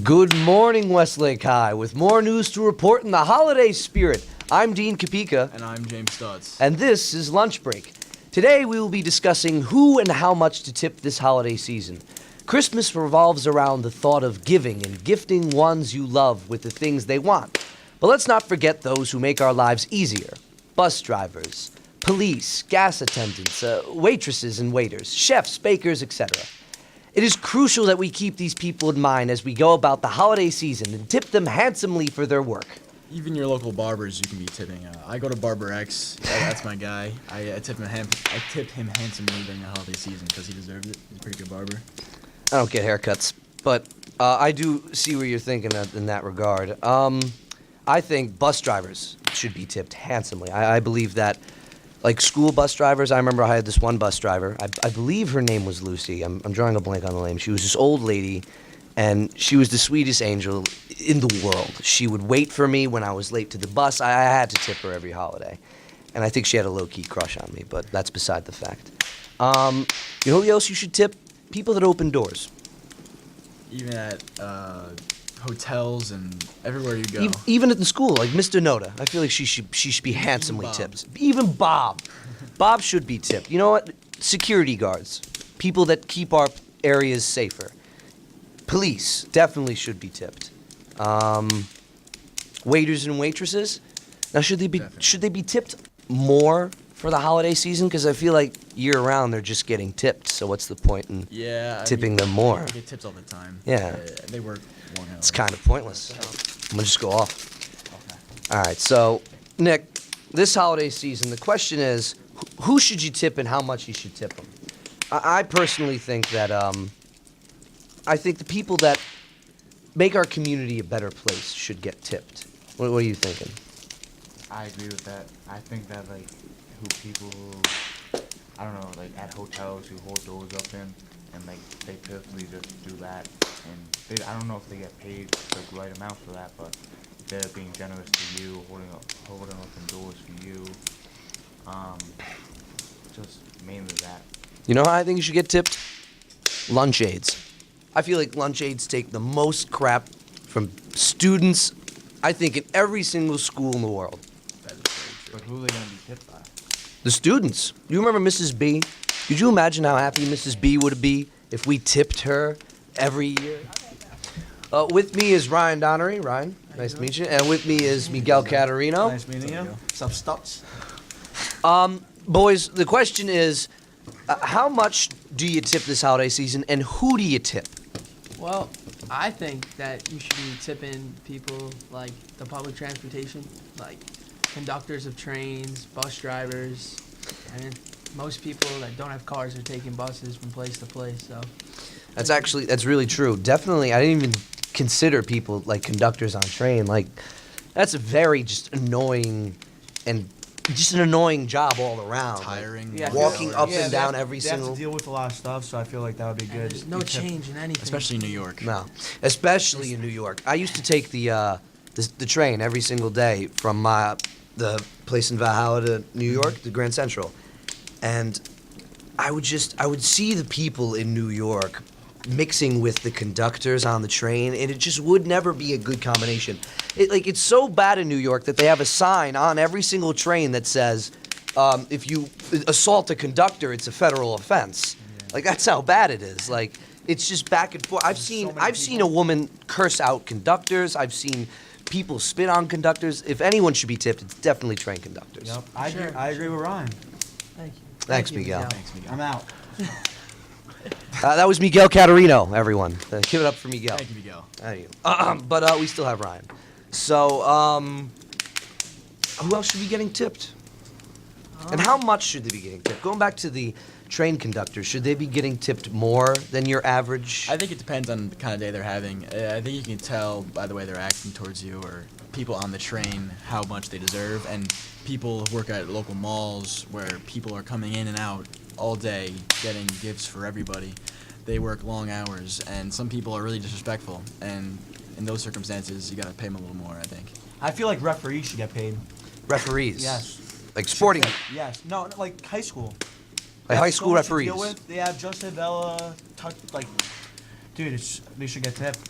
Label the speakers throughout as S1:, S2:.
S1: Good morning, Westlake High. With more news to report in the holiday spirit, I'm Dean Kapica.
S2: And I'm James Stuetz.
S1: And this is Lunchbreak. Today we will be discussing who and how much to tip this holiday season. Christmas revolves around the thought of giving and gifting ones you love with the things they want. But let's not forget those who make our lives easier. Bus drivers, police, gas attendants, waitresses and waiters, chefs, bakers, etc. It is crucial that we keep these people in mind as we go about the holiday season and tip them handsomely for their work.
S2: Even your local barbers, you can be tipping. I go to Barber X. That's my guy. I tip him handsomely during the holiday season because he deserves it. He's a pretty good barber.
S1: I don't get haircuts, but I do see where you're thinking in that regard. I think bus drivers should be tipped handsomely. I believe that, like school bus drivers, I remember I had this one bus driver. I believe her name was Lucy. I'm drawing a blank on the name. She was this old lady, and she was the sweetest angel in the world. She would wait for me when I was late to the bus. I had to tip her every holiday. And I think she had a low-key crush on me, but that's beside the fact. You know who else you should tip? People that open doors.
S2: Even at hotels and everywhere you go.
S1: Even at the school, like Mr. Noda. I feel like she should be handsomely tipped. Even Bob. Bob should be tipped. You know what? Security guards. People that keep our areas safer. Police definitely should be tipped. Waiters and waitresses. Now, should they be tipped more for the holiday season? Because I feel like year-round they're just getting tipped. So what's the point in tipping them more?
S2: They get tips all the time.
S1: Yeah.
S2: They work long hours.
S1: It's kind of pointless. I'm going to just go off. Okay. All right. So, Nick, this holiday season, the question is, who should you tip and how much you should tip them? I personally think that I think the people that make our community a better place should get tipped. What are you thinking?
S3: I agree with that. I think that, like, people who, I don't know, like, at hotels who hold doors open and, like, they purposely just do that. And I don't know if they get paid the right amount for that, but they're being generous to you, holding open doors for you. Just mainly that.
S1: You know how I think you should get tipped? Lunch aids. I feel like lunch aids take the most crap from students, I think, in every single school in the world.
S3: But who are they going to be tipped by?
S1: The students. You remember Mrs. B? Could you imagine how happy Mrs. B would be if we tipped her every year? With me is Ryan Donnery. Ryan, nice to meet you. And with me is Miguel Catarino.
S4: Nice meeting you. What's up, Stuts?
S1: Boys, the question is, how much do you tip this holiday season, and who do you tip?
S5: Well, I think that you should be tipping people like the public transportation, like conductors of trains, bus drivers. I mean, most people that don't have cars are taking buses from place to place, so.
S1: That's really true. Definitely, I didn't even consider people like conductors on train. Like, that's a very just annoying and just an annoying job all around.
S2: Tiring.
S1: Like, walking up and down every
S4: They have
S1: single.
S4: to deal with a lot of stuff, so I feel like that would be good.
S5: There's no change in anything.
S2: Especially in New York.
S1: No, especially in New York. I used to take the train every single day from the place in Valhalla to New York, the Grand Central, and I would see the people in New York mixing with the conductors on the train, and it just would never be a good combination. It's so bad in New York that they have a sign on every single train that says, if you assault a conductor, it's a federal offense. Yeah. Like, that's how bad it is. Like, it's just back and forth. I've seen a woman curse out conductors. I've seen people spit on conductors. If anyone should be tipped, it's definitely train conductors.
S4: Yep, I agree with Ryan.
S5: Thank you.
S1: Thanks, Miguel.
S2: Thanks, Miguel.
S4: I'm out.
S1: That was Miguel Catarino, everyone. Give it up for Miguel.
S2: Thank you, Miguel.
S1: Thank you. But we still have Ryan. So, who else should be getting tipped? And how much should they be getting tipped? Going back to the train conductors, should they be getting tipped more than your average?
S2: I think it depends on the kind of day they're having. I think you can tell by the way they're acting towards you or people on the train how much they deserve. And people who work at local malls where people are coming in and out all day getting gifts for everybody. They work long hours, and some people are really disrespectful. And in those circumstances, you got to pay them a little more, I think.
S4: I feel like referees should get paid.
S1: Referees?
S4: Yes.
S1: Like sporting?
S4: Yes. No, like high school.
S1: Like high school referees?
S4: Deal with. They have Justin Bella, dude, they should get tipped.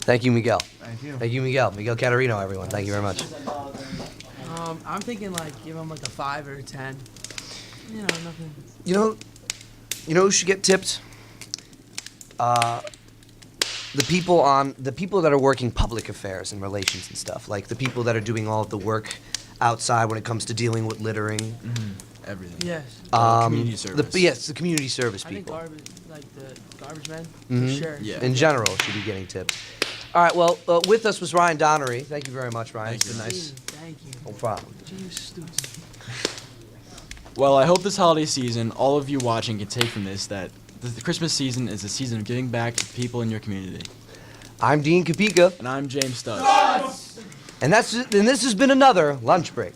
S1: Thank you, Miguel.
S3: Thank you.
S1: Thank you, Miguel. Miguel Catarino, everyone. Thank you very much.
S5: I'm thinking like give them like a 5 or a 10. You know, nothing.
S1: You know who should get tipped? The people that are working public affairs and relations and stuff, like the people that are doing all of the work outside when it comes to dealing with littering.
S2: Everything.
S5: Yes.
S2: Community service.
S1: Yes, the community service
S5: I think
S1: people.
S5: garbage, like the garbage men,
S1: Mhm.
S5: for sure.
S2: Yeah.
S1: In general, should be getting tipped. All right, well, with us was Ryan Donnery. Thank you very much, Ryan.
S2: Thank
S1: It's been
S2: you.
S1: nice.
S5: Thank you.
S1: No problem.
S5: James Stuetz.
S2: Well, I hope this holiday season, all of you watching can take from this that the Christmas season is a season of giving back to people in your community.
S1: I'm Dean Kapica,
S2: And I'm James Stuetz.
S1: and this has been another Lunch Break.